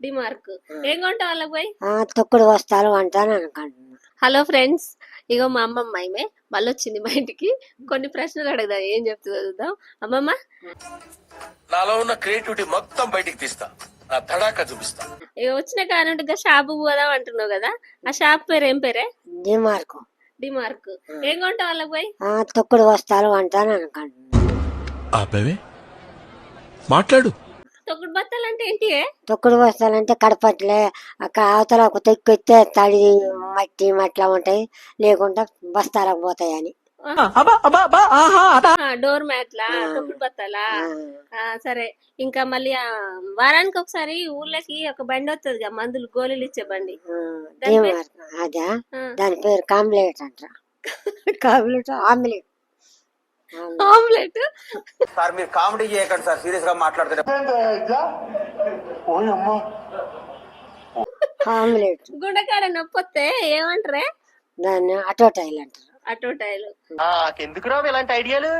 డిమార్క్. ఏం కొంటావు వాళ్ళకి పోయి? తొక్కుడు వస్తాలు అంటాను అనుకుంటున్నా. హలో ఫ్రెండ్స్, ఇగో మా అమ్మమ్మ ఈమె మళ్ళీ వచ్చింది మా ఇంటికి. కొన్ని ప్రశ్నలు అడగదా, ఏం చెప్తుందో చూద్దాం. అమ్మమ్మ, నాలో ఉన్న క్రియేటివిటీ మొత్తం బయటికి తీస్తా, నా తడాక చూపిస్తా. ఇక వచ్చిన కానుంటే షాపు పోదాం అంటున్నావు కదా, ఆ షాప్ పేరు ఏం పేరే? డిమార్క్. డిమార్క్. ఏం కొంటావు వాళ్ళకి పోయి? తొక్కుడు వస్తాలు అంటాను అనుకుంటున్నా. ఆపేవే మాట్లాడు. తొక్కుడు బత్తాలు అంటే ఏంటి? తొక్కుడు వస్తాలంటే కడపట్లే అవతల ఒక తొక్కితే తడి మట్టి మట్లా ఉంటాయి, లేకుండా బస్తాలకు పోతాయని. డోర్ మ్యాట్లా, తొక్కుడు బత్తాలా? సరే. ఇంకా మళ్ళీ వారానికి ఒకసారి ఊర్లోకి ఒక బండి వస్తుంది, మందులు గోళీలు ఇచ్చే బండి. అదా, దాని పేరు కాంప్లెట్ అంటారా? Complete omelette. ఆమ్లెట్. సార్ మీరు కామెడీ చేయకండి సార్, సీరియస్ గా మాట్లాడుతున్నారు. ఆమ్లెట్. గుండెకాడ నొప్పి వస్తే ఏమంటారే? దాన్ని అటోటైల్ అంటారు. అటోటైలు. ఎందుకు రావు ఇలాంటి ఐడియాలు?